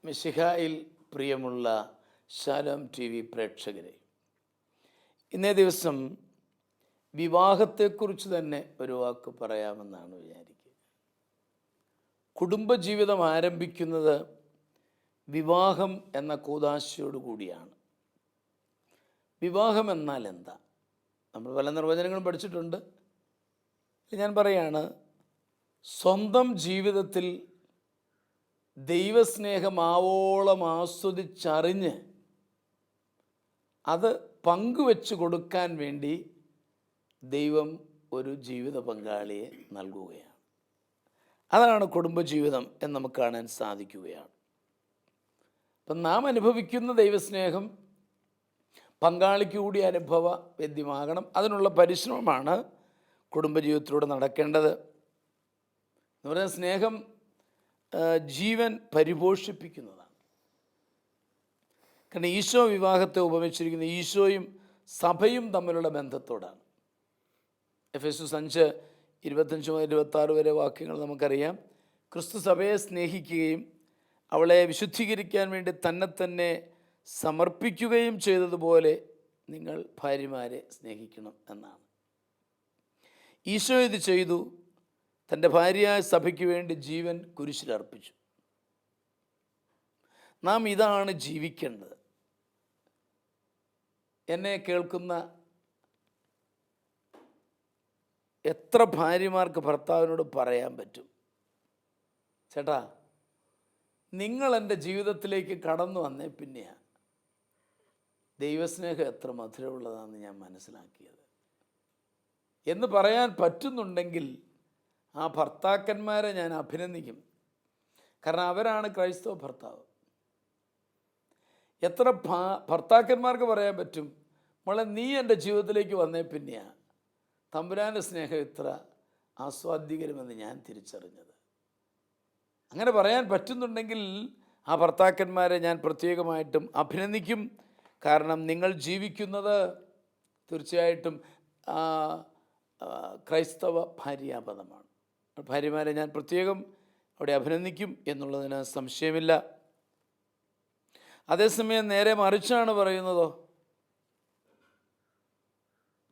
മിശിഹായിൽ പ്രിയമുള്ള Shalom T V പ്രേക്ഷകരെ, ഇന്നേ ദിവസം വിവാഹത്തെക്കുറിച്ച് തന്നെ ഒരു വാക്ക് പറയാമെന്നാണ് വിചാരിക്കുക. കുടുംബജീവിതം ആരംഭിക്കുന്നത് വിവാഹം എന്ന കൂദാശയോടു കൂടിയാണ്. വിവാഹം എന്നാൽ എന്താ? നമ്മൾ പല നിർവചനങ്ങളും പഠിച്ചിട്ടുണ്ട്. ഞാൻ പറയാണ്, സ്വന്തം ജീവിതത്തിൽ ദൈവസ്നേഹം ആവോളം ആസ്വദിച്ചറിഞ്ഞ് അത് പങ്കുവെച്ച് കൊടുക്കാൻ വേണ്ടി ദൈവം ഒരു ജീവിത പങ്കാളിയെ നൽകുകയാണ്. അതാണ് കുടുംബജീവിതം എന്ന് നമുക്ക് കാണാൻ സാധിക്കുകയാണ്. അപ്പം നാം അനുഭവിക്കുന്ന ദൈവസ്നേഹം പങ്കാളിക്ക് കൂടി അനുഭവ വേദ്യമാകണം. അതിനുള്ള പരിശ്രമമാണ് കുടുംബജീവിതത്തിലൂടെ നടക്കേണ്ടത്. എന്ന് പറയുന്ന സ്നേഹം ജീവൻ പരിപോഷിപ്പിക്കുന്നതാണ്. കാരണം ഈശോ വിവാഹത്തെ ഉപമിച്ചിരിക്കുന്ന ഈശോയും സഭയും തമ്മിലുള്ള ബന്ധത്തോടാണ്. എഫെസ്യസ് 5:25-26 വരെ വാക്യങ്ങൾ നമുക്കറിയാം. ക്രിസ്തു സഭയെ സ്നേഹിക്കുകയും അവളെ വിശുദ്ധീകരിക്കാൻ വേണ്ടി തന്നെ സമർപ്പിക്കുകയും ചെയ്തതുപോലെ നിങ്ങൾ ഭാര്യമാരെ സ്നേഹിക്കണം എന്നാണ്. ഈശോ ഇത് ചെയ്തു. തൻ്റെ ഭാര്യയായ സഭയ്ക്ക് വേണ്ടി ജീവൻ കുരിശിലർപ്പിച്ചു. നാം ഇതാണ് ജീവിക്കേണ്ടത്. എന്നെ കേൾക്കുന്ന എത്ര ഭാര്യമാർക്ക് ഭർത്താവിനോട് പറയാൻ പറ്റും, ചേട്ടാ, നിങ്ങൾ എൻ്റെ ജീവിതത്തിലേക്ക് കടന്നു വന്നേ പിന്നെയാണ് ദൈവസ്നേഹം എത്ര മധുരമുള്ളതാണെന്ന് ഞാൻ മനസ്സിലാക്കിയത് എന്ന് പറയാൻ പറ്റുന്നുണ്ടെങ്കിൽ ആ ഭർത്താക്കന്മാരെ ഞാൻ അഭിനന്ദിക്കും. കാരണം അവരാണ് ക്രൈസ്തവ ഭർത്താവ്. എത്ര ഭർത്താക്കന്മാർക്ക് പറയാൻ പറ്റും, മോളെ നീ എൻ്റെ ജീവിതത്തിലേക്ക് വന്നേ പിന്നെയാണ് തമ്പുരാൻ്റെ സ്നേഹം ഇത്ര ആസ്വാദ്യകരമെന്ന് ഞാൻ തിരിച്ചറിഞ്ഞത്. അങ്ങനെ പറയാൻ പറ്റുന്നുണ്ടെങ്കിൽ ആ ഭർത്താക്കന്മാരെ ഞാൻ പ്രത്യേകമായിട്ടും അഭിനന്ദിക്കും. കാരണം നിങ്ങൾ ജീവിക്കുന്നത് തീർച്ചയായിട്ടും ക്രൈസ്തവ ഭാര്യാപദമാണ്. ഭാര്യമാരെ ഞാൻ പ്രത്യേകം അവിടെ അഭിനന്ദിക്കും എന്നുള്ളതിന് സംശയമില്ല. അതേസമയം നേരെ മറിച്ചാണ് പറയുന്നതോ,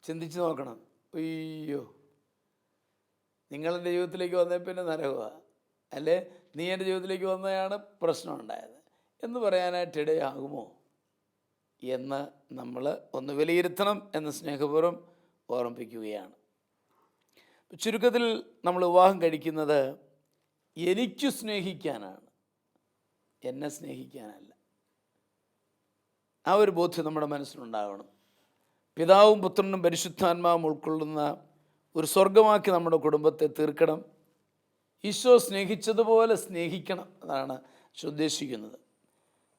ചിന്തിച്ച് നോക്കണം. അയ്യോ, നിങ്ങളെൻ്റെ ജീവിതത്തിലേക്ക് വന്നേ പിന്നെ നരകമാണ്, അല്ലേ നീ എൻ്റെ ജീവിതത്തിലേക്ക് വന്നതാണ് പ്രശ്നം ഉണ്ടായത് എന്ന് പറയാനായിട്ട് ഇടയാകുമോ എന്ന് നമ്മൾ ഒന്ന് വിലയിരുത്തണം എന്ന് സ്നേഹപൂർവ്വം ഓർമ്മിപ്പിക്കുകയാണ്. ചുരുക്കത്തിൽ നമ്മൾ വിവാഹം കഴിക്കുന്നത് എനിക്ക് സ്നേഹിക്കാനാണ്, എന്നെ സ്നേഹിക്കാനല്ല. ആ ഒരു ബോധ്യം നമ്മുടെ മനസ്സിലുണ്ടാകണം. പിതാവും പുത്രനും പരിശുദ്ധാത്മാവും ഉൾക്കൊള്ളുന്ന ഒരു സ്വർഗമാക്കി നമ്മുടെ കുടുംബത്തെ തീർക്കണം. ഈശോ സ്നേഹിച്ചതുപോലെ സ്നേഹിക്കണം, അതാണ് ഉദ്ദേശിക്കുന്നത്.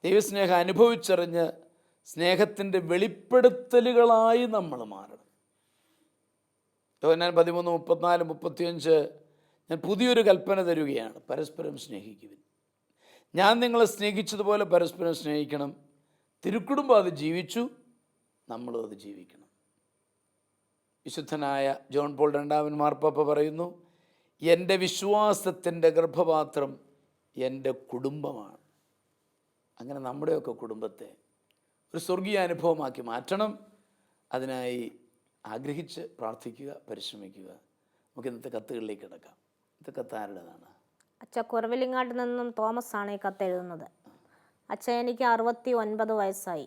ദൈവസ്നേഹം അനുഭവിച്ചറിഞ്ഞ് സ്നേഹത്തിൻ്റെ വെളിപ്പെടുത്തലുകളായി നമ്മൾ മാറണം. യോഹന്നാൻ 13:34-35 ഞാൻ പുതിയൊരു കൽപ്പന തരുകയാണ്, പരസ്പരം സ്നേഹിക്കുവിൻ. ഞാൻ നിങ്ങളെ സ്നേഹിച്ചതുപോലെ പരസ്പരം സ്നേഹിക്കണം. തിരുക്കുടുംബം അത് ജീവിച്ചു, നമ്മളും അത് ജീവിക്കണം. വിശുദ്ധനായ ജോൺ പോൾ II മാർപ്പാപ്പ പറയുന്നു, എൻ്റെ വിശ്വാസത്തിൻ്റെ ഗർഭപാത്രം എൻ്റെ കുടുംബമാണ്. അങ്ങനെ നമ്മുടെയൊക്കെ കുടുംബത്തെ ഒരു സ്വർഗീയ അനുഭവമാക്കി മാറ്റണം. അതിനായി ആഗ്രഹിച്ച് പ്രാർത്ഥിക്കുക, പരിശ്രമിക്കുക. നമുക്ക് ഇന്നത്തെ കത്തുകളിലേക്ക് കിടക്കാം. ഇന്നത്തെ കത്ത് ആരുടേതാണ്? അച്ഛ കുറവിലിങ്ങാട്ട് നിന്നും തോമസ് ആണ് ഈ കത്ത് എഴുതുന്നത്. അച്ഛ, എനിക്ക് 69 വയസ്സായി.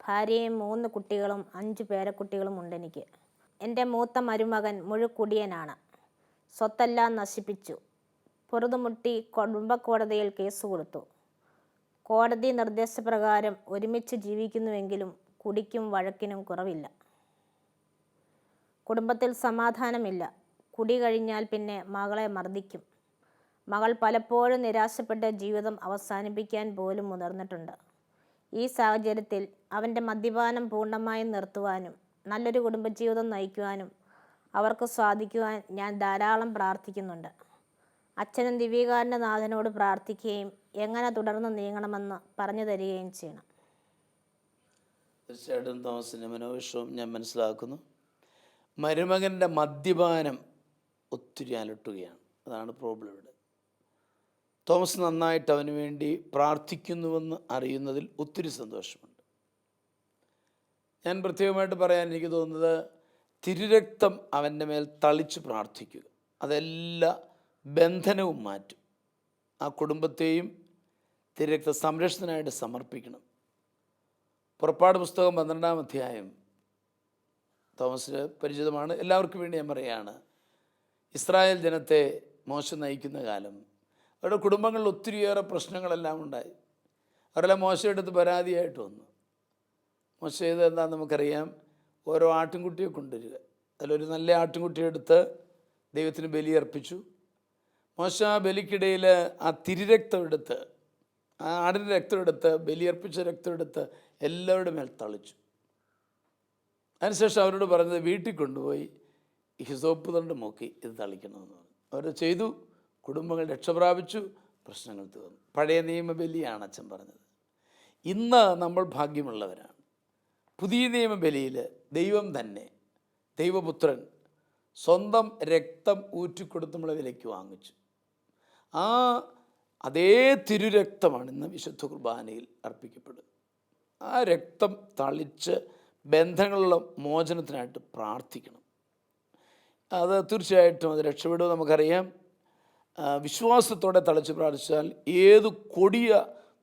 ഭാര്യയും 3 കുട്ടികളും 5 പേരക്കുട്ടികളും ഉണ്ട് എനിക്ക്. എൻ്റെ മൂത്ത മരുമകൻ മുഴുക്കുടിയനാണ്. സ്വത്തെല്ലാം നശിപ്പിച്ചു. പൊറുതുമുട്ടി കുടുംബക്കോടതിയിൽ കേസ് കൊടുത്തു. കോടതി നിർദ്ദേശപ്രകാരം ഒരുമിച്ച് ജീവിക്കുന്നുവെങ്കിലും കുടിക്കും വഴക്കിനും കുറവില്ല. കുടുംബത്തിൽ സമാധാനമില്ല. കുടി കഴിഞ്ഞാൽ പിന്നെ മകളെ മർദ്ദിക്കും. മകൾ പലപ്പോഴും നിരാശപ്പെട്ട് ജീവിതം അവസാനിപ്പിക്കാൻ പോലും മുതിർന്നിട്ടുണ്ട്. ഈ സാഹചര്യത്തിൽ അവൻ്റെ മദ്യപാനം പൂർണ്ണമായും നിർത്തുവാനും നല്ലൊരു കുടുംബജീവിതം നയിക്കുവാനും അവർക്ക് സാധിക്കുവാൻ ഞാൻ ധാരാളം പ്രാർത്ഥിക്കുന്നുണ്ട്. അച്ഛനും ദിവ്യകാരുണ്യ നാഥനോട് പ്രാർത്ഥിക്കുകയും എങ്ങനെ തുടർന്ന് നീങ്ങണമെന്ന് പറഞ്ഞു തരികയും ചെയ്യണം. തീർച്ചയായിട്ടും തോമസിൻ്റെ മനോവിഷവും ഞാൻ മനസ്സിലാക്കുന്നു. മരുമകൻ്റെ മദ്യപാനം ഒത്തിരി അലട്ടുകയാണ്. അതാണ് പ്രോബ്ലം ഇവിടെ. തോമസ് നന്നായിട്ട് അവന് വേണ്ടി പ്രാർത്ഥിക്കുന്നുവെന്ന് അറിയുന്നതിൽ ഒത്തിരി സന്തോഷമുണ്ട്. ഞാൻ പ്രത്യേകമായിട്ട് പറയാൻ എനിക്ക് തോന്നുന്നത്, തിരുരക്തം അവൻ്റെ മേൽ തളിച്ച് പ്രാർത്ഥിക്കുക, അതെല്ലാ ബന്ധനവും മാറ്റും. ആ കുടുംബത്തെയും തിരുരക്ത സംരക്ഷണത്തിനായിട്ട് സമർപ്പിക്കണം. പുറപ്പാട് പുസ്തകം 12-ാം അധ്യായം തോമസിന് പരിചിതമാണ്. എല്ലാവർക്കും വേണ്ടി ഞാൻ പറയുകയാണ്. ഇസ്രായേൽ ജനത്തെ മോശ നയിക്കുന്ന കാലം അവരുടെ കുടുംബങ്ങളിൽ ഒത്തിരിയേറെ പ്രശ്നങ്ങളെല്ലാം ഉണ്ടായി. അവരെല്ലാം മോശയെടുത്ത് പരാതിയായിട്ട് വന്നു. മോശ ചെയ്തത് എന്താണെന്ന് നമുക്കറിയാം. ഓരോ ആട്ടിൻകുട്ടിയെ കൊണ്ടുവരിക, അതിലൊരു നല്ല ആട്ടിൻകുട്ടിയെ എടുത്ത് ദൈവത്തിന് ബലിയർപ്പിച്ചു. മോശ ബലിക്കിടയിൽ ആ തിരുരക്തം എടുത്ത്, ആ ആടിൻ്റെ രക്തം എടുത്ത്, ബലിയർപ്പിച്ച രക്തം എടുത്ത് എല്ലാവരുടെ മേൽ തളിച്ചു. അതിനുശേഷം അവരോട് പറഞ്ഞത്, വീട്ടിൽ കൊണ്ടുപോയി ഹിസോപ്പ് തണ്ട് മുക്കി ഇത് തളിക്കണമെന്ന് പറഞ്ഞു. അവർ ചെയ്തു. കുടുംബങ്ങൾ രക്ഷപ്രാപിച്ചു, പ്രശ്നങ്ങൾ തീർന്നു. പഴയ നിയമ ബലിയാണ് അച്ഛൻ പറഞ്ഞത്. ഇന്ന് നമ്മൾ ഭാഗ്യമുള്ളവരാണ്. പുതിയ നിയമ ബലിയിൽ ദൈവം തന്നെ, ദൈവപുത്രൻ സ്വന്തം രക്തം ഊറ്റിക്കൊടുത്ത് നമ്മളെ വിലയ്ക്ക് വാങ്ങിച്ചു. അതേ തിരുരക്തമാണ് ഇന്ന് വിശുദ്ധ കുർബാനയിൽ അർപ്പിക്കപ്പെടുന്നത്. ആ രക്തം തളിച്ച് ബന്ധങ്ങളുള്ള മോചനത്തിനായിട്ട് പ്രാർത്ഥിക്കണം. അത് തീർച്ചയായിട്ടും അത് രക്ഷപ്പെടും. നമുക്കറിയാം, വിശ്വാസത്തോടെ തളിച്ച് പ്രാർത്ഥിച്ചാൽ ഏത് കൊടിയ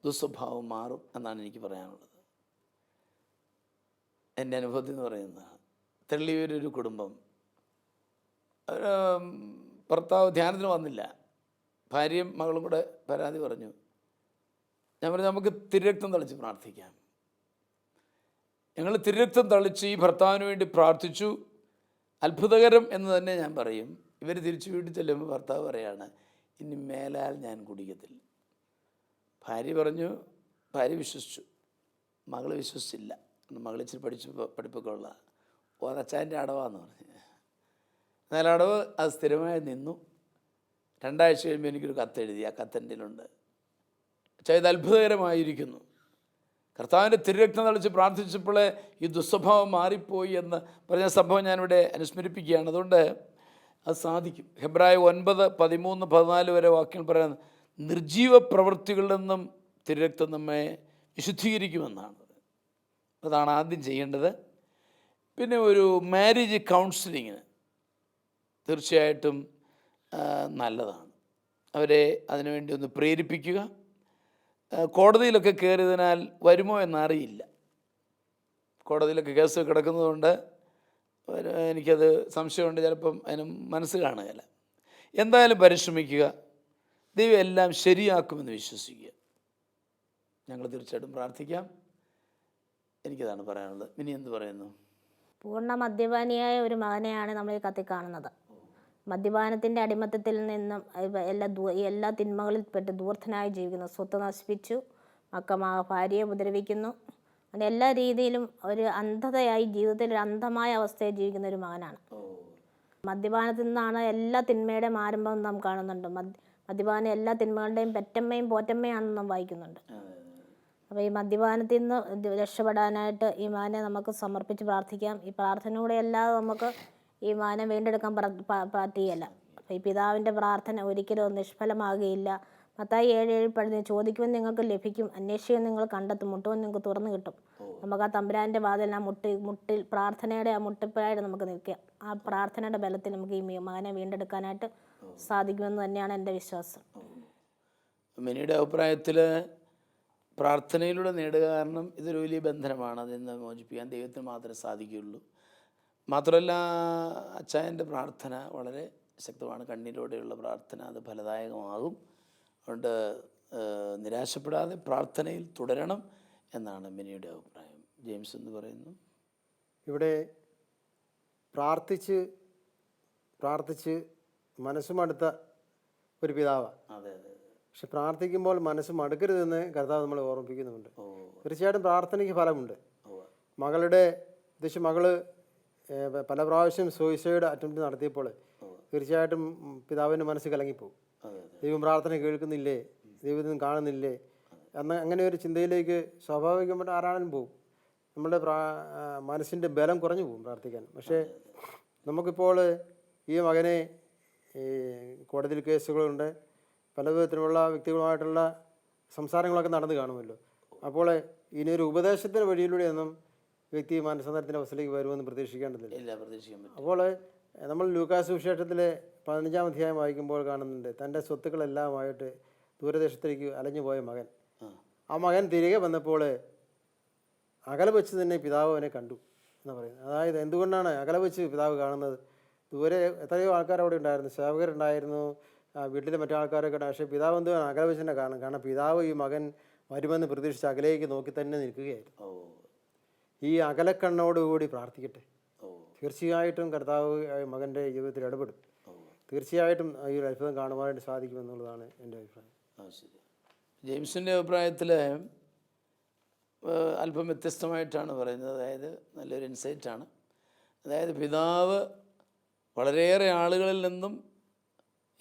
ദുസ്വഭാവം മാറും എന്നാണ് എനിക്ക് പറയാനുള്ളത്. എൻ്റെ അനുഭവത്തിൽ എന്ന് പറയുന്നത്, തെള്ളിയൂരൊരു കുടുംബം, ഭർത്താവ് ധ്യാനത്തിന് വന്നില്ല. ഭാര്യയും മകളും കൂടെ പരാതി പറഞ്ഞു. ഞാൻ പറഞ്ഞു, നമുക്ക് തിരുരക്തം തളിച്ച് പ്രാർത്ഥിക്കാം. ഞങ്ങൾ തിരുരക്തം തളിച്ച് ഈ ഭർത്താവിന് വേണ്ടി പ്രാർത്ഥിച്ചു. അത്ഭുതകരം എന്ന് തന്നെ ഞാൻ പറയും. ഇവർ തിരിച്ചു വീട്ടിൽ ചെല്ലുമ്പോൾ ഭർത്താവ് പറയാണ്, ഇനി മേലാൽ ഞാൻ കുടിക്കത്തില്ല. ഭാര്യ വിശ്വസിച്ചു, മകൾ വിശ്വസിച്ചില്ല. മകൾ ഇച്ചിരി പഠിപ്പൊക്കെ ഉള്ള ഒരച്ചാൻ്റെ അടവാന്ന് പറഞ്ഞു. എന്നാൽ അടവ് അത് സ്ഥിരമായി നിന്നു. 2 ആഴ്ച കഴിയുമ്പോൾ എനിക്കൊരു കത്തെഴുതി. ആ കത്തെൻ്റെയിലുണ്ട്. ഇത് അത്ഭുതകരമായിരിക്കുന്നു. കർത്താവിൻ്റെ തിരുരക്തം തളിച്ച് പ്രാർത്ഥിച്ചപ്പോൾ ഈ ദുസ്വഭാവം മാറിപ്പോയി എന്ന് പറഞ്ഞ സംഭവം ഞാനിവിടെ അനുസ്മരിപ്പിക്കുകയാണ്. അതുകൊണ്ട് അത് സാധിക്കും. ഹെബ്രായ 9:13-14 വരെ വാക്യങ്ങൾ പറയുന്നത്, നിർജീവ പ്രവൃത്തികളിൽ നിന്നും തിരുരക്തം നമ്മെ വിശുദ്ധീകരിക്കുമെന്നാണ്. അതാണ് ആദ്യം ചെയ്യേണ്ടത്. പിന്നെ ഒരു മാരേജ് കൗൺസിലിങ്ങിന് തീർച്ചയായിട്ടും നല്ലതാണ്. അവരെ അതിനുവേണ്ടി ഒന്ന് പ്രേരിപ്പിക്കുക. കോടതിയിലൊക്കെ കയറിയതിനാൽ വരുമോ എന്നറിയില്ല. കോടതിയിലൊക്കെ കേസ് കിടക്കുന്നതുകൊണ്ട് എനിക്കത് സംശയമുണ്ട്. ചിലപ്പം അതിന് മനസ്സ് കാണുകയില്ല. എന്തായാലും പരിശ്രമിക്കുക. ദൈവം എല്ലാം ശരിയാക്കുമെന്ന് വിശ്വസിക്കുക. ഞങ്ങൾ തീർച്ചയായിട്ടും പ്രാർത്ഥിക്കാം. എനിക്കതാണ് പറയാനുള്ളത്. ഇനി എന്ത് പറയുന്നു? പൂർണ്ണ മദ്യപാനിയായ ഒരു മകനെയാണ് നമ്മൾ ഈ കത്തിൽ കാണുന്നത്. മദ്യപാനത്തിൻ്റെ അടിമത്തത്തിൽ നിന്നും എല്ലാ തിന്മകളിൽ പെട്ട് ദൂർത്തനായി ജീവിക്കുന്നു. സ്വത്ത് നശിപ്പിച്ചു, ഭാര്യയെ ഉപദ്രവിക്കുന്നു. അങ്ങനെ എല്ലാ രീതിയിലും ഒരു അന്ധതയായി, ജീവിതത്തിൽ ഒരു അന്ധമായ അവസ്ഥയിൽ ജീവിക്കുന്ന ഒരു മകനാണ്. മദ്യപാനത്തിൽ നിന്നാണ് എല്ലാ തിന്മയുടെയും ആരംഭം നാം കാണുന്നുണ്ട്. മദ്യപാനം എല്ലാ തിന്മകളുടെയും പെറ്റമ്മയും പോറ്റമ്മയാണെന്ന് നാം വായിക്കുന്നുണ്ട്. അപ്പോൾ ഈ മദ്യപാനത്തിൽ നിന്ന് രക്ഷപ്പെടാനായിട്ട് ഈ മകനെ നമുക്ക് സമർപ്പിച്ച് പ്രാർത്ഥിക്കാം. ഈ പ്രാർത്ഥനയോടെ അല്ലാതെ നമുക്ക് ഈ മകനെ വീണ്ടെടുക്കാൻ പറ്റുകയില്ല. അപ്പോൾ ഈ പിതാവിൻ്റെ പ്രാർത്ഥന ഒരിക്കലും നിഷ്ഫലമാകുകയില്ല. മത്തായി 7:7 പഠിച്ചു, ചോദിക്കുവാൻ നിങ്ങൾക്ക് ലഭിക്കും, അന്വേഷിക്കാൻ നിങ്ങൾ കണ്ടെത്തും, മുട്ടുവാൻ നിങ്ങൾക്ക് തുറന്നു കിട്ടും. നമുക്ക് ആ തമ്പുരാൻ്റെ വാതിൽ മുട്ടിൽ പ്രാർത്ഥനയുടെ ആ മുട്ടിപ്പായിട്ട് നമുക്ക് നിൽക്കാം. ആ പ്രാർത്ഥനയുടെ ബലത്തിൽ നമുക്ക് ഈ മകനെ വീണ്ടെടുക്കാനായിട്ട് സാധിക്കുമെന്ന് തന്നെയാണ് എൻ്റെ വിശ്വാസം. മിനിയുടെ അഭിപ്രായത്തിൽ പ്രാർത്ഥനയിലൂടെ നേടുക, കാരണം ഇതൊരു വലിയ ബന്ധനമാണ്. അതിൽ നിന്ന് മോചിപ്പിക്കാൻ ദൈവത്തിന് മാത്രമേ സാധിക്കുകയുള്ളൂ. മാത്രമല്ല, അച്ചായൻ്റെ പ്രാർത്ഥന വളരെ ശക്തമാണ്. കണ്ണീരോടെയുള്ള പ്രാർത്ഥന അത് ഫലദായകമാകും. അതുകൊണ്ട് നിരാശപ്പെടാതെ പ്രാർത്ഥനയിൽ തുടരണം എന്നാണ് മിനിയുടെ അഭിപ്രായം. ജെയിംസ് എന്ന് പറയുന്നു, ഇവിടെ പ്രാർത്ഥിച്ച് മനസ്സുമടുത്ത ഒരു പിതാവാണ്. അതെ അതെ. പക്ഷെ പ്രാർത്ഥിക്കുമ്പോൾ മനസ്സ് മടുക്കരുതെന്ന് കർത്താവ് നമ്മളെ ഓർമ്മിപ്പിക്കുന്നുണ്ട്. തീർച്ചയായിട്ടും പ്രാർത്ഥനയ്ക്ക് ഫലമുണ്ട്. മകള് പല പ്രാവശ്യം സൂയിസൈഡ് അറ്റംപ്റ്റ് നടത്തിയപ്പോൾ തീർച്ചയായിട്ടും പിതാവിൻ്റെ മനസ്സ് കലങ്ങിപ്പോവും. ദൈവം പ്രാർത്ഥന കേൾക്കുന്നില്ലേ, ദൈവത്തിനും കാണുന്നില്ലേ അങ്ങനെ ഒരു ചിന്തയിലേക്ക് സ്വാഭാവികമായിട്ട് ആരാണെങ്കിലും പോകും. നമ്മുടെ മനസ്സിൻ്റെ ബലം കുറഞ്ഞു പോകും പ്രാർത്ഥിക്കാൻ. പക്ഷേ നമുക്കിപ്പോൾ ഈ മകനെ കോടതിയിൽ കേസുകളുണ്ട്, പല വിധത്തിലുള്ള വ്യക്തികളുമായിട്ടുള്ള സംസാരങ്ങളൊക്കെ നടന്നു കാണുമല്ലോ. അപ്പോൾ ഇനിയൊരു ഉപദേശത്തിൻ്റെ വഴിയിലൂടെയൊന്നും വ്യക്തി മാനസാന്തരത്തിൻ്റെ അവസ്ഥയിലേക്ക് വരുമെന്ന് പ്രതീക്ഷിക്കേണ്ടതില്ല. ഇല്ല, പ്രതീക്ഷിക്കാൻ പറ്റും. അപ്പോൾ നമ്മൾ ലൂക്കാസ് സുവിശേഷത്തിലെ 15-ാം അധ്യായം വായിക്കുമ്പോൾ കാണുന്നുണ്ട്, തൻ്റെ സ്വത്തുക്കളെല്ലാമായിട്ട് ദൂരദേശത്തേക്ക് അലഞ്ഞു പോയ മകൻ. ആ മകൻ തിരികെ വന്നപ്പോൾ അകലെ വെച്ച് തന്നെ പിതാവ് അവനെ കണ്ടു എന്ന് പറയുന്നത്. അതായത് എന്തുകൊണ്ടാണ് അകലെ വെച്ച് പിതാവ് കാണുന്നത്? ദൂരെ എത്രയോ ആൾക്കാർ അവിടെ ഉണ്ടായിരുന്നു, സേവകരുണ്ടായിരുന്നു, വീട്ടിലെ മറ്റു ആൾക്കാരൊക്കെ ഉണ്ട്. പക്ഷേ പിതാവ് എന്തുവാണ് അകലെ വെച്ച് തന്നെ കാണും. കാരണം പിതാവ് ഈ മകൻ വരുമെന്ന് പ്രതീക്ഷിച്ച് അകലേക്ക് നോക്കി തന്നെ നിൽക്കുകയായിരുന്നു. ഈ അകലക്കണ്ണോടുകൂടി പ്രാർത്ഥിക്കട്ടെ. തീർച്ചയായിട്ടും കർത്താവ് മകൻ്റെ ജീവിതത്തിൽ ഇടപെടും. തീർച്ചയായിട്ടും ഈ ഒരു അത്ഭുതം കാണുവാനായിട്ട് സാധിക്കുമെന്നുള്ളതാണ് എൻ്റെ അഭിപ്രായം. ശരി. ജെയിംസിൻ്റെ അഭിപ്രായത്തിൽ അല്പം വ്യത്യസ്തമായിട്ടാണ് പറയുന്നത്. അതായത് നല്ലൊരു ഇൻസൈറ്റാണ്. അതായത് പിതാവ് വളരെയേറെ ആളുകളിൽ നിന്നും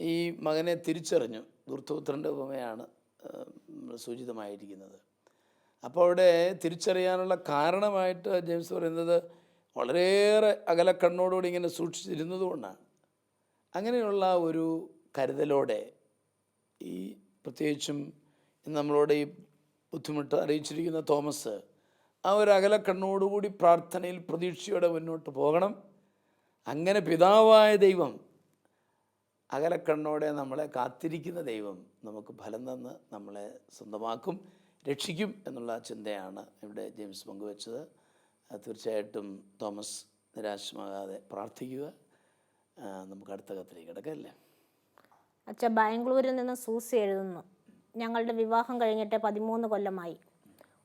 ഈ മകനെ തിരിച്ചറിഞ്ഞു. ദൂർത്തപുത്രൻ്റെ ഉപമയാണ് സൂചിതമായിരിക്കുന്നത്. അപ്പോൾ അവിടെ തിരിച്ചറിയാനുള്ള കാരണമായിട്ട് ജെയിംസ് പറയുന്നത് വളരെയേറെ അകലക്കണ്ണോടുകൂടി ഇങ്ങനെ സൂക്ഷിച്ചിരുന്നത് കൊണ്ടാണ്. അങ്ങനെയുള്ള ഒരു കരുതലോടെ ഈ പ്രത്യേകിച്ചും നമ്മളോട് ഈ ബുദ്ധിമുട്ട് അറിയിച്ചിരിക്കുന്ന തോമസ് ആ ഒരു അകലക്കണ്ണോടുകൂടി പ്രാർത്ഥനയിൽ പ്രതീക്ഷയോടെ മുന്നോട്ട് പോകണം. അങ്ങനെ പിതാവായ ദൈവം അകലക്കണ്ണോടെ നമ്മളെ കാത്തിരിക്കുന്ന ദൈവം നമുക്ക് ഫലം തന്ന് നമ്മളെ സ്വന്തമാക്കും, രക്ഷിക്കും എന്നുള്ള ചിന്തയാണ് ഇവിടെ ജെയിംസ് പങ്കുവച്ചത്. തീർച്ചയായിട്ടും തോമസ് നിരാശമാകാതെ പ്രാർത്ഥിക്കുക. നമുക്ക് അടുത്ത കത്തിലേക്ക് കിടക്കല്ലേ. അച്ഛാ, ബാംഗ്ലൂരിൽ നിന്ന് സൂസി എഴുതുന്നു. ഞങ്ങളുടെ വിവാഹം കഴിഞ്ഞിട്ട് 13 കൊല്ലമായി.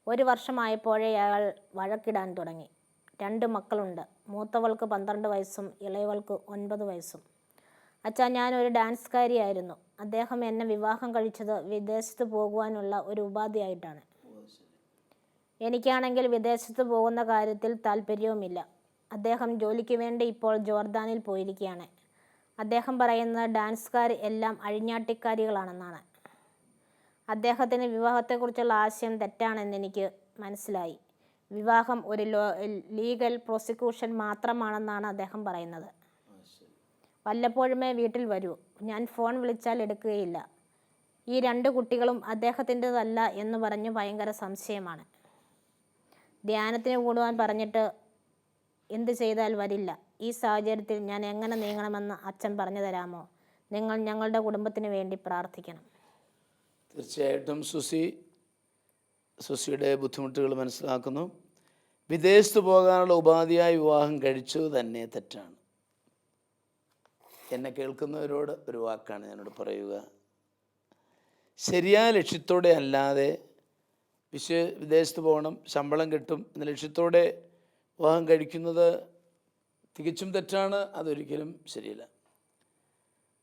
1 വർഷമായപ്പോഴേ അയാൾ വഴക്കിടാൻ തുടങ്ങി. 2 മക്കളുണ്ട്. മൂത്തവൾക്ക് 12 വയസ്സും ഇളയവൾക്ക് 9 വയസ്സും. അച്ഛാ, ഞാനൊരു ഡാൻസ്കാരിയായിരുന്നു. അദ്ദേഹം എന്നെ വിവാഹം കഴിച്ചത് വിദേശത്ത് പോകുവാനുള്ള ഒരു ഉപാധിയായിട്ടാണ്. എനിക്കാണെങ്കിൽ വിദേശത്ത് പോകുന്ന കാര്യത്തിൽ താല്പര്യവുമില്ല. അദ്ദേഹം ജോലിക്ക് വേണ്ടി ഇപ്പോൾ ജോർദാനിൽ പോയിരിക്കുകയാണ്. അദ്ദേഹം പറയുന്നത് ഡാൻസുകാർ എല്ലാം അഴിഞ്ഞാട്ടിക്കാരികളാണെന്നാണ്. അദ്ദേഹത്തിന് വിവാഹത്തെക്കുറിച്ചുള്ള ആശയം തെറ്റാണെന്നെനിക്ക് മനസ്സിലായി. വിവാഹം ഒരു ലീഗൽ പ്രോസിക്യൂഷൻ മാത്രമാണെന്നാണ് അദ്ദേഹം പറയുന്നത്. വല്ലപ്പോഴുമേ വീട്ടിൽ വരൂ. ഞാൻ ഫോൺ വിളിച്ചാൽ എടുക്കുകയില്ല. ഈ 2 കുട്ടികളും അദ്ദേഹത്തിൻ്റെതല്ല എന്ന് പറഞ്ഞ് ഭയങ്കര സംശയമാണ്. ധ്യാനത്തിന് കൂടുവാൻ പറഞ്ഞിട്ട് എന്ത് ചെയ്താൽ വരില്ല. ഈ സാഹചര്യത്തിൽ ഞാൻ എങ്ങനെ നീങ്ങണമെന്ന് അച്ഛൻ പറഞ്ഞു തരാമോ? നിങ്ങൾ ഞങ്ങളുടെ കുടുംബത്തിന് വേണ്ടി പ്രാർത്ഥിക്കണം. തീർച്ചയായിട്ടും സുസിയുടെ ബുദ്ധിമുട്ടുകൾ മനസ്സിലാക്കുന്നു. വിദേശത്ത് പോകാനുള്ള ഉപാധിയായി വിവാഹം കഴിച്ചത് തന്നെ തെറ്റാണ്. എന്നെ കേൾക്കുന്നവരോട് ഒരു വാക്കാണ് ഞാനോട് പറയുക. ശരിയായ ലക്ഷ്യത്തോടെ അല്ലാതെ വിദേശത്ത് പോകണം, ശമ്പളം കിട്ടും എന്ന ലക്ഷ്യത്തോടെ വിവാഹം കഴിക്കുന്നത് തികച്ചും തെറ്റാണ്. അതൊരിക്കലും ശരിയല്ല.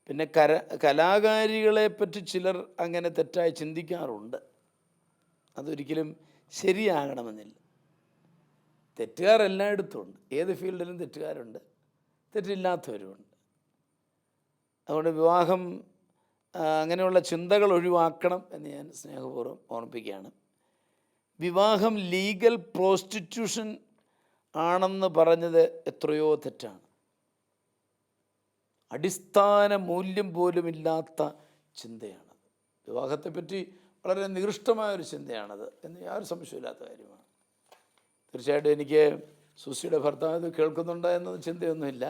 പിന്നെ കലാകാരികളെപ്പറ്റി ചിലർ അങ്ങനെ തെറ്റായി ചിന്തിക്കാറുണ്ട്. അതൊരിക്കലും ശരിയാകണമെന്നില്ല. തെറ്റുകാർ എല്ലായിടത്തും ഉണ്ട്. ഏത് ഫീൽഡിലും തെറ്റുകാരുണ്ട്, തെറ്റില്ലാത്തവരുമുണ്ട്. അതുകൊണ്ട് വിവാഹം അങ്ങനെയുള്ള ചിന്തകൾ ഒഴിവാക്കണം എന്ന് ഞാൻ സ്നേഹപൂർവ്വം ഓർമ്മിപ്പിക്കുകയാണ്. വിവാഹം ലീഗൽ പ്രോസ്റ്റിറ്റ്യൂഷൻ ആണെന്ന് പറഞ്ഞത് എത്രയോ തെറ്റാണ്. അടിസ്ഥാന മൂല്യം പോലുമില്ലാത്ത ചിന്തയാണത്. വിവാഹത്തെപ്പറ്റി വളരെ നികൃഷ്ടമായൊരു ചിന്തയാണത് എന്ന് യാതൊരു സംശയമില്ലാത്ത കാര്യമാണ്. തീർച്ചയായിട്ടും എനിക്ക് സുസിയുടെ ഭർത്താവ് ഇത് കേൾക്കുന്നുണ്ട് എന്ന ചിന്തയൊന്നുമില്ല.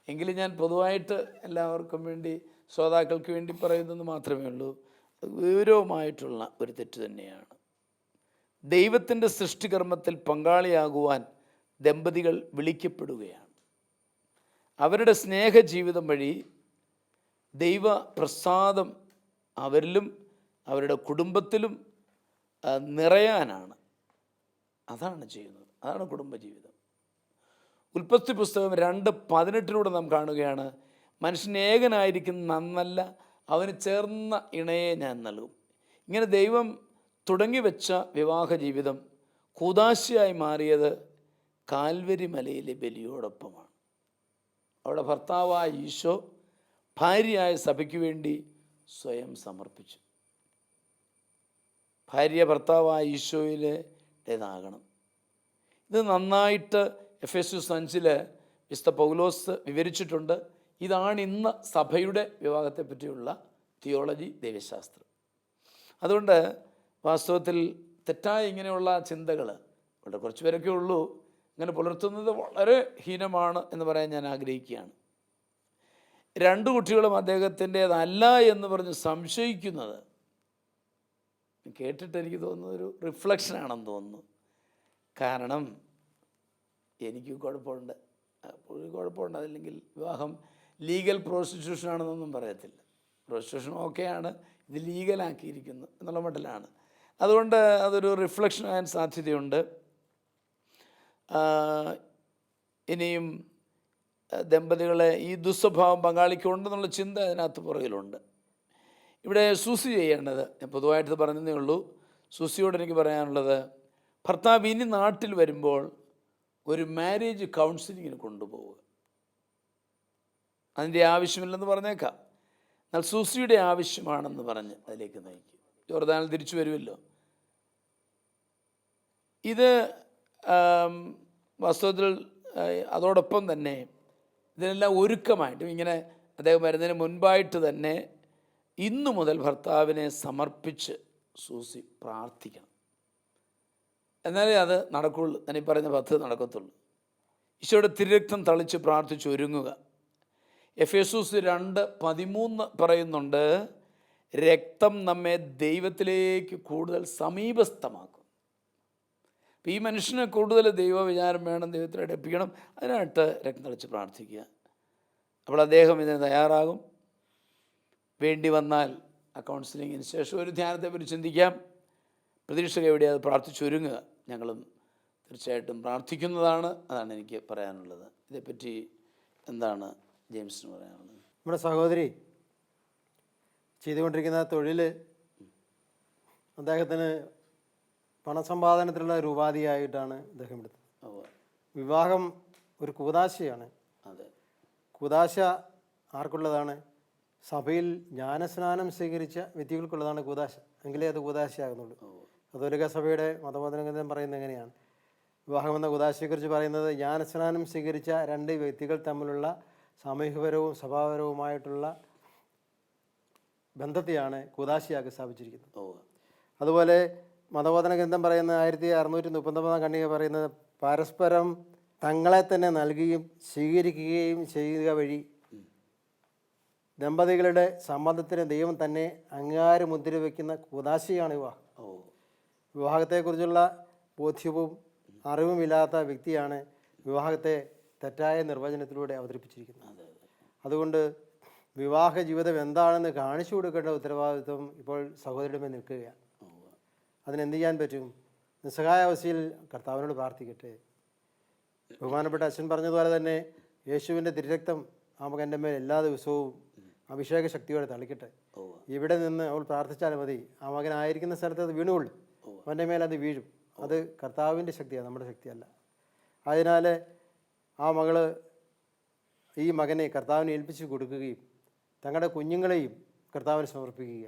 എങ്കിലും ഞാൻ പൊതുവായിട്ട് എല്ലാവർക്കും വേണ്ടി, ശ്രോതാക്കൾക്ക് വേണ്ടി പറയുന്നത് മാത്രമേ ഉള്ളൂ. ഗൗരവമായിട്ടുള്ള ഒരു തെറ്റ് തന്നെയാണ്. ദൈവത്തിൻ്റെ സൃഷ്ടികർമ്മത്തിൽ പങ്കാളിയാകുവാൻ ദമ്പതികൾ വിളിക്കപ്പെടുകയാണ്. അവരുടെ സ്നേഹജീവിതം വഴി ദൈവപ്രസാദം അവരിലും അവരുടെ കുടുംബത്തിലും നിറയാനാണ്. അതാണ് ചെയ്യുന്നത്. അതാണ് കുടുംബജീവിതം. ഉൽപ്പത്തി പുസ്തകം 2:18 നാം കാണുകയാണ്, മനുഷ്യൻ ഏകനായിരിക്കുന്ന നന്നല്ല, അവന് ചേർന്ന ഇണയെ ഞാൻ നൽകും. ഇങ്ങനെ ദൈവം തുടങ്ങിവെച്ച വിവാഹ ജീവിതം കൂദാശയായി മാറിയത് കാൽവരി മലയിലെ ബലിയോടൊപ്പമാണ്. അവിടെ ഭർത്താവായ ഈശോ ഭാര്യയായ സഭയ്ക്ക് വേണ്ടി സ്വയം സമർപ്പിച്ചു. ഭാര്യ ഭർത്താവായ ഈശോയിലേതാകണം. ഇത് നന്നായിട്ട് എഫെസ്യസ് 5 വിശുദ്ധ പൗലോസ് വിവരിച്ചിട്ടുണ്ട്. ഇതാണ് ഇന്ന് സഭയുടെ വിവാഹത്തെ പറ്റിയുള്ള തിയോളജി, ദൈവശാസ്ത്രം. അതുകൊണ്ട് വാസ്തവത്തിൽ തെറ്റായ ഇങ്ങനെയുള്ള ചിന്തകൾ വളരെ കുറച്ച് പേരൊക്കെ ഉള്ളൂ ഇങ്ങനെ പുലർത്തുന്നത് വളരെ ഹീനമാണ് എന്ന് പറയാൻ ഞാൻ ആഗ്രഹിക്കുകയാണ്. 2 കുട്ടികളും അദ്ദേഹത്തിൻ്റേതല്ല എന്ന് പറഞ്ഞ് സംശയിക്കുന്നത് കേട്ടിട്ട് എനിക്ക് തോന്നുന്നത് ഒരു റിഫ്ലക്ഷനാണെന്ന് തോന്നുന്നു. കാരണം എനിക്ക് കുഴപ്പമുണ്ട്, കുഴപ്പമുണ്ട്. അതല്ലെങ്കിൽ വിവാഹം ലീഗൽ പ്രോസ്റ്റിറ്റ്യൂഷൻ ആണെന്നൊന്നും പറയത്തില്ല. പ്രോസ്റ്റിറ്റ്യൂഷൻ ഓക്കെയാണ്, ഇത് ലീഗലാക്കിയിരിക്കുന്നു എന്നുള്ള മട്ടിലാണ്. അതുകൊണ്ട് അതൊരു റിഫ്ലക്ഷൻ ആകാൻ സാധ്യതയുണ്ട്. ഇനിയും ദമ്പതികളെ ഈ ദുസ്വഭാവം പങ്കാളിക്കുണ്ടെന്നുള്ള ചിന്ത അതിനകത്ത് പുറകിലുണ്ട്. ഇവിടെ സൂസി ചെയ്യേണ്ടത്, ഞാൻ പൊതുവായിട്ട് പറഞ്ഞതേ ഉള്ളൂ, സൂസിയോട് എനിക്ക് പറയാനുള്ളത്, ഭർത്താവ് ഇനി നാട്ടിൽ വരുമ്പോൾ ഒരു മാരേജ് കൗൺസിലിങ്ങിന് കൊണ്ടുപോവുക. അതിൻ്റെ ആവശ്യമില്ലെന്ന് പറഞ്ഞേക്കാം, എന്നാൽ സൂസിയുടെ ആവശ്യമാണെന്ന് പറഞ്ഞ് അതിലേക്ക് നയിക്കും. ജോർദാനിൽ തിരിച്ചു വരുമല്ലോ. ഇത് വാസ്തവത്തിൽ അതോടൊപ്പം തന്നെ ഇതിനെല്ലാം ഒരുക്കമായിട്ടും ഇങ്ങനെ അദ്ദേഹം വരുന്നതിന് മുൻപായിട്ട് തന്നെ ഇന്നു മുതൽ ഭർത്താവിനെ സമർപ്പിച്ച് സൂസി പ്രാർത്ഥിക്കണം. എന്നാലേ അത് നടക്കുള്ളൂ, ഞാൻ ഈ പറയുന്ന പദ്ധതി നടക്കത്തുള്ളൂ. ഈശോയുടെ തിരുരക്തം തളിച്ച് പ്രാർത്ഥിച്ച് ഒരുങ്ങുക. എഫേസൂസ് 2:13 പറയുന്നുണ്ട്, രക്തം നമ്മെ ദൈവത്തിലേക്ക് കൂടുതൽ സമീപസ്ഥമാക്കും. അപ്പോൾ ഈ മനുഷ്യന് കൂടുതൽ ദൈവവിചാരം വേണം, ദൈവത്തിൽ അടുപ്പിക്കണം. അതിനായിട്ട് രക്തം തളിച്ച് പ്രാർത്ഥിക്കുക. അപ്പോൾ അദ്ദേഹം ഇതിന് തയ്യാറാകും. വേണ്ടി വന്നാൽ ആ കൗൺസിലിങ്ങിന് ശേഷം ഒരു ധ്യാനത്തെപ്പറ്റി ചിന്തിക്കാം. പ്രതീക്ഷ എവിടെ അത് പ്രാർത്ഥിച്ചൊരുങ്ങുക. ഞങ്ങളും തീർച്ചയായിട്ടും പ്രാർത്ഥിക്കുന്നതാണ്. അതാണ് എനിക്ക് പറയാനുള്ളത്. ഇതേപ്പറ്റി എന്താണ് ജെയിംസിന് പറയാനുള്ളത്? നമ്മുടെ സഹോദരി ചെയ്തുകൊണ്ടിരിക്കുന്ന തൊഴിൽ അദ്ദേഹത്തിന് പണസമ്പാദനത്തിലുള്ള ഒരു ഉപാധിയായിട്ടാണ് അദ്ദേഹം എടുത്തത്. വിവാഹം ഒരു കൂദാശയാണ്. അതെ, കൂദാശ ആർക്കുള്ളതാണ്? സഭയിൽ ജ്ഞാനസ്നാനം സ്വീകരിച്ച വ്യക്തികൾക്കുള്ളതാണ് കൂദാശ. എങ്കിലേ അത് കൂദാശയാകുന്നുള്ളൂ. കത്തോലിക്ക സഭയുടെ മതബോധന ഗ്രന്ഥം പറയുന്നത് എങ്ങനെയാണ്? വിവാഹം എന്ന കൂദാശയെക്കുറിച്ച് പറയുന്നത് ജ്ഞാനസ്നാനം സ്വീകരിച്ച 2 വ്യക്തികൾ തമ്മിലുള്ള സാമൂഹികപരവും സ്വഭാവപരവുമായിട്ടുള്ള ബന്ധത്തെയാണ് കൂദാശയാക്കി സ്ഥാപിച്ചിരിക്കുന്നത്. അതുപോലെ മതബോധന ഗ്രന്ഥം പറയുന്ന 1639 ഖണ്ഡിക പറയുന്നത് പരസ്പരം തങ്ങളെ തന്നെ നൽകുകയും സ്വീകരിക്കുകയും ചെയ്യുക വഴി ദമ്പതികളുടെ സമ്മതത്തിന് ദൈവം തന്നെ അംഗീകാരമുദ്ര വയ്ക്കുന്ന കൂദാശയാണ് വിവാഹം. വിവാഹത്തെക്കുറിച്ചുള്ള ബോധ്യവും അറിവുമില്ലാത്ത വ്യക്തിയാണ് വിവാഹത്തെ തെറ്റായ നിർവചനത്തിലൂടെ അവതരിപ്പിച്ചിരിക്കുന്നത്. അതുകൊണ്ട് വിവാഹ ജീവിതം എന്താണെന്ന് കാണിച്ചു കൊടുക്കേണ്ട ഉത്തരവാദിത്വം ഇപ്പോൾ സഹോദരിയുടെ മേൽ നിൽക്കുകയാണ്. അതിനെന്ത് ചെയ്യാൻ പറ്റും? നിസ്സഹായ അവസ്ഥയിൽ കർത്താവിനോട് പ്രാർത്ഥിക്കട്ടെ. ബഹുമാനപ്പെട്ട അച്ഛൻ പറഞ്ഞതുപോലെ തന്നെ യേശുവിൻ്റെ തിരുരക്തം ആ മകൻ്റെ മേൽ എല്ലാ ദിവസവും അഭിഷേക ശക്തിയോടെ തളിക്കട്ടെ. ഇവിടെ നിന്ന് അവൾ പ്രാർത്ഥിച്ചാൽ മതി. ആ മകനായിരിക്കുന്ന സ്ഥലത്ത് അത് വീണുകൊള്ളും. അവൻ്റെ മേൽ അത് വീഴും. അത് കർത്താവിൻ്റെ ശക്തിയാണ്, നമ്മുടെ ശക്തിയല്ല. അതിനാൽ ആ മകള് ഈ മകനെ കർത്താവിനെ ഏൽപ്പിച്ച് കൊടുക്കുകയും തങ്ങളുടെ കുഞ്ഞുങ്ങളെയും കർത്താവിന് സമർപ്പിക്കുക.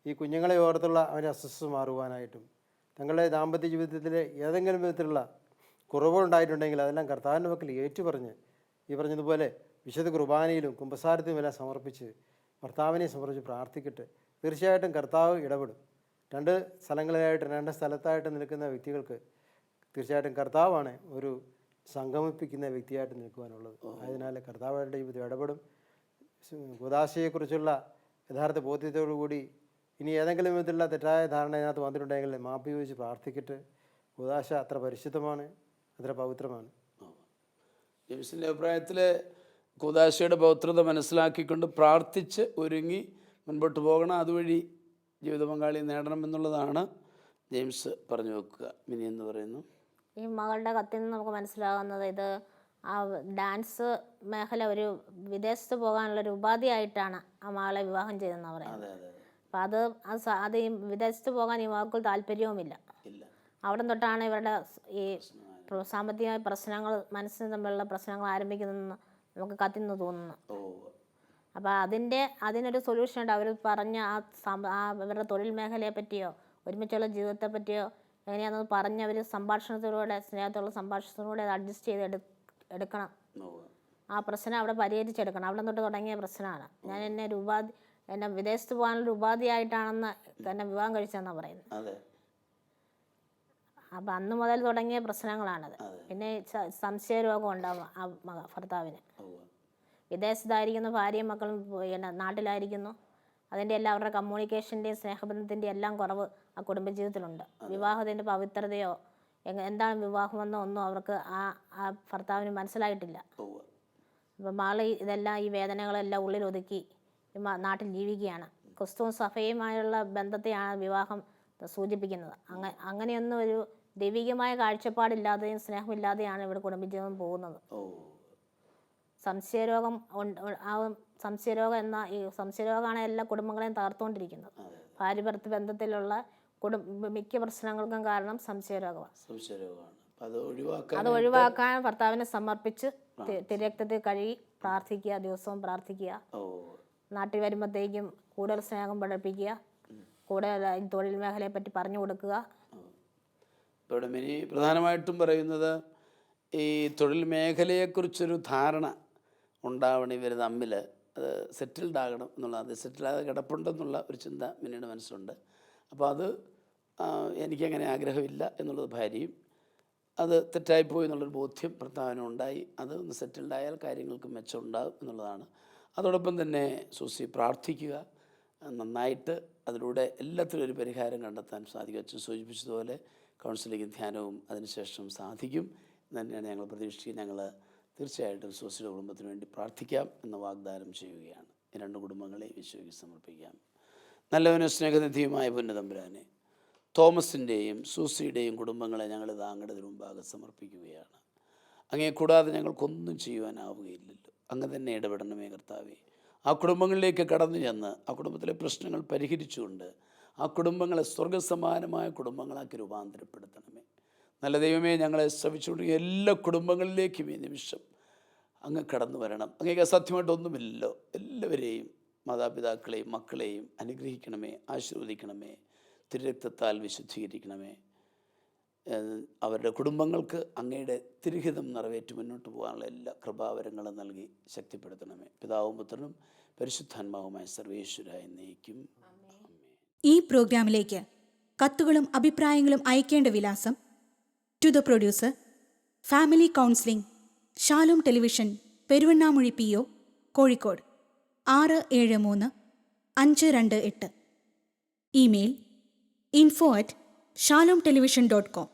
ഈ കുഞ്ഞുങ്ങളെ ഓർത്തുള്ള അവൻ്റെ അസ്വസ്ഥത മാറുവാനായിട്ടും തങ്ങളുടെ ദാമ്പത്യ ജീവിതത്തിലെ ഏതെങ്കിലും വിധത്തിലുള്ള കുറവുകളുണ്ടായിട്ടുണ്ടെങ്കിൽ അതെല്ലാം കർത്താവിൻ്റെ പക്കൽ ഏറ്റുപറഞ്ഞ് ഈ പറഞ്ഞതുപോലെ വിശുദ്ധ കുർബാനയിലും കുമ്പസാരത്തിലുമെല്ലാം സമർപ്പിച്ച് ഭർത്താവിനെ സമർപ്പിച്ച് പ്രാർത്ഥിക്കട്ടെ. തീർച്ചയായിട്ടും കർത്താവ് ഇടപെടും. 2 സ്ഥലങ്ങളിലായിട്ട് 2 സ്ഥലത്തായിട്ട് നിൽക്കുന്ന വ്യക്തികൾക്ക് തീർച്ചയായിട്ടും കർത്താവാണ് ഒരു സംഗമിപ്പിക്കുന്ന വ്യക്തിയായിട്ട് നിൽക്കുവാനുള്ളത്. അതിനാൽ കർത്താവായിട്ട് ജീവിതം ഇടപെടും. കൂദാശയെക്കുറിച്ചുള്ള യഥാർത്ഥ ബോധ്യത്തോടുകൂടി ഇനി ഏതെങ്കിലും വിധത്തിലുള്ള തെറ്റായ ധാരണ ഇതിനകത്ത് വന്നിട്ടുണ്ടെങ്കിൽ മാപ്പ് ചോദിച്ച് പ്രാർത്ഥിക്കട്ടെ. കൂദാശ അത്ര പരിശുദ്ധമാണ്, അത്ര പവിത്രമാണ്. ജെയിംസിൻ്റെ അഭിപ്രായത്തിൽ കൂദാശയുടെ പവിത്രത മനസ്സിലാക്കിക്കൊണ്ട് പ്രാർത്ഥിച്ച് ഒരുങ്ങി മുൻപോട്ട് പോകണം. അതുവഴി ജീവിത പങ്കാളി നേടണം എന്നുള്ളതാണ് ജെയിംസ് പറഞ്ഞു വെക്കുക. മിനി എന്ന് പറയുന്നു. ഈ മകളുടെ കത്തിൽ നിന്ന് നമുക്ക് മനസ്സിലാകുന്നത് ഇത് ആ ഡാൻസ് മേഖല ഒരു വിദേശത്ത് പോകാനുള്ളൊരു ഉപാധിയായിട്ടാണ് ആ മകളെ വിവാഹം ചെയ്തെന്ന് പറയുന്നത്. അപ്പം അത് ഈ വിദേശത്ത് പോകാൻ ഈ മകൾക്ക് താല്പര്യവുമില്ല. അവിടെ തൊട്ടാണ് ഇവരുടെ ഈ സാമ്പത്തികമായ പ്രശ്നങ്ങൾ, മനസ്സിന് തമ്മിലുള്ള പ്രശ്നങ്ങൾ ആരംഭിക്കുന്നതെന്ന് നമുക്ക് കത്തിൽ നിന്ന് തോന്നുന്നു. അപ്പോൾ അതിനൊരു സൊല്യൂഷൻ ഉണ്ട്. അവർ പറഞ്ഞ ഇവരുടെ തൊഴിൽ മേഖലയെ പറ്റിയോ ഒരുമിച്ചുള്ള ജീവിതത്തെ പറ്റിയോ എങ്ങനെയാണെന്ന് പറഞ്ഞ് അവർ സംഭാഷണത്തിലൂടെ, സ്നേഹത്തുള്ള സംഭാഷണത്തിലൂടെ അത് അഡ്ജസ്റ്റ് ചെയ്ത് എടുക്കണം. ആ പ്രശ്നം അവിടെ പരിഹരിച്ചെടുക്കണം. അവിടെ തൊട്ട് തുടങ്ങിയ പ്രശ്നമാണ്. ഞാൻ എന്നെ ഒരു എന്നെ വിദേശത്ത് പോകാനുള്ള ഉപാധിയായിട്ടാണെന്ന് എന്നെ വിവാഹം കഴിച്ചതെന്നാണ് പറയുന്നത്. അതെ. അപ്പം അന്ന് മുതൽ തുടങ്ങിയ പ്രശ്നങ്ങളാണത്. പിന്നെ സംശയരോഗം ഉണ്ടാവും ആ ഭർത്താവിന്. വിദേശത്തായിരിക്കുന്നു, ഭാര്യയും മക്കളും പിന്നെ നാട്ടിലായിരിക്കുന്നു. അതിൻ്റെ എല്ലാം അവരുടെ കമ്മ്യൂണിക്കേഷൻ്റെയും സ്നേഹബന്ധത്തിൻ്റെയും എല്ലാം കുറവ് ആ കുടുംബജീവിതത്തിലുണ്ട്. വിവാഹത്തിൻ്റെ പവിത്രതയോ എന്താണ് വിവാഹമെന്നോ ഒന്നും അവർക്ക് ആ ഭർത്താവിന് മനസ്സിലായിട്ടില്ല. അപ്പം മകൾ ഇതെല്ലാം ഈ വേദനകളെല്ലാം ഉള്ളിലൊതുക്കി നാട്ടിൽ ജീവിക്കുകയാണ്. ക്രിസ്തുവും സഭയുമായുള്ള ബന്ധത്തെയാണ് വിവാഹം സൂചിപ്പിക്കുന്നത്. അങ്ങനെയൊന്നും ഒരു ദൈവികമായ കാഴ്ചപ്പാടില്ലാതെയും സ്നേഹമില്ലാതെയാണ് ഇവിടെ കുടുംബജീവൻ പോകുന്നത്. സംശയരോഗം ഈ സംശയരോഗമാണ് എല്ലാ കുടുംബങ്ങളെയും തകർത്തുകൊണ്ടിരിക്കുന്നത്. ഭാര്യ ഭർത്തൃ ബന്ധത്തിലുള്ള മിക്ക പ്രശ്നങ്ങൾക്കും കാരണം സംശയരോഗമാണ്. അത് ഒഴിവാക്കാൻ ഭർത്താവിനെ സമർപ്പിച്ച് തിരക്തത്തിൽ കഴുകി പ്രാർത്ഥിക്കുക, ദിവസവും പ്രാർത്ഥിക്കുക. നാട്ടിൽ വരുമ്പോഴത്തേക്കും കൂടുതൽ സ്നേഹം പഠിപ്പിക്കുക, കൂടുതൽ തൊഴിൽ മേഖലയെ പറ്റി പറഞ്ഞു കൊടുക്കുക. ഇവിടെ മിനി പ്രധാനമായിട്ടും പറയുന്നത് ഈ തൊഴിൽ മേഖലയെക്കുറിച്ചൊരു ധാരണ ഉണ്ടാവണം ഇവർ തമ്മിൽ. അത് സെറ്റിൽഡ് ആകണം എന്നുള്ള, അത് സെറ്റിലാതെ കിടപ്പുണ്ടെന്നുള്ള ഒരു ചിന്ത മിനിയുടെ മനസ്സുണ്ട്. അപ്പോൾ അത് എനിക്കങ്ങനെ ആഗ്രഹമില്ല എന്നുള്ളത് ഭാര്യയും, അത് തെറ്റായിപ്പോയി എന്നുള്ളൊരു ബോധ്യം ഭർത്താവിനും ഉണ്ടായി. അത് ഒന്ന് സെറ്റിൽഡായാൽ കാര്യങ്ങൾക്ക് മെച്ചമുണ്ടാകും എന്നുള്ളതാണ്. അതോടൊപ്പം തന്നെ സൂസി പ്രാർത്ഥിക്കുക, നന്നായിട്ട് അതിലൂടെ എല്ലാത്തിനും ഒരു പരിഹാരം കണ്ടെത്താൻ സാധിക്കും. അച്ഛൻ സൂചിപ്പിച്ചതുപോലെ കൗൺസിലിംഗ് ധ്യാനവും അതിനുശേഷം സാധിക്കും എന്ന് തന്നെയാണ് ഞങ്ങൾ പ്രതീക്ഷിക്കുന്നത്. ഞങ്ങൾ തീർച്ചയായിട്ടും സൂസിയുടെ കുടുംബത്തിന് വേണ്ടി പ്രാർത്ഥിക്കാം എന്ന വാഗ്ദാനം ചെയ്യുകയാണ്. ഈ രണ്ട് കുടുംബങ്ങളെ ഈശോയ്ക്ക് സമർപ്പിക്കാം. നല്ലവനും സ്നേഹനിധിയുമായ പൊന്നുതമ്പുരാനെ, തോമസിൻ്റെയും സൂസിയുടെയും കുടുംബങ്ങളെ ഞങ്ങളിത് അങ്ങയുടെ മുമ്പാകെ സമർപ്പിക്കുകയാണ്. അങ്ങേ കൂടാതെ ഞങ്ങൾക്കൊന്നും ചെയ്യുവാനാവുകയില്ലല്ലോ. അങ്ങ് തന്നെ ഇടപെടണമേ കർത്താവേ. ആ കുടുംബങ്ങളിലേക്ക് കടന്നു ചെന്ന് ആ കുടുംബത്തിലെ പ്രശ്നങ്ങൾ പരിഹരിച്ചുകൊണ്ട് ആ കുടുംബങ്ങളെ സ്വർഗസമാനമായ കുടുംബങ്ങളാക്കി രൂപാന്തരപ്പെടുത്തണമേ. നല്ല ദൈവമേ, ഞങ്ങളെ ശ്രമിച്ചുകൊണ്ടിരിക്കുന്ന എല്ലാ കുടുംബങ്ങളിലേക്കും ഈ നിമിഷം അങ്ങ് കടന്നു വരണം. അങ്ങേക്ക് അസാധ്യമായിട്ടൊന്നുമില്ലല്ലോ. എല്ലാവരെയും, മാതാപിതാക്കളെയും മക്കളെയും അനുഗ്രഹിക്കണമേ, ആശീർവദിക്കണമേ, തിരുരക്തത്താൽ വിശുദ്ധീകരിക്കണമേ. അവരുടെ കുടുംബങ്ങൾക്ക് അങ്ങയുടെ തിരുഹിതം നിറവേറ്റി മുന്നോട്ട് പോകാനുള്ള എല്ലാ കൃപാവരങ്ങളും നൽകി ശക്തിപ്പെടുത്തണമേ. പിതാവും പുത്രനും പരിശുദ്ധാത്മാവുമായ സർവേശ്വരായ എന്നേക്കും. ഈ പ്രോഗ്രാമിലേക്ക് കത്തുകളും അഭിപ്രായങ്ങളും അയക്കേണ്ട വിലാസം: to the producer, family counselling, Shalom television, Peruvannamuzhi PO, Kozhikode 673-528. Email info@shalomtelevision.com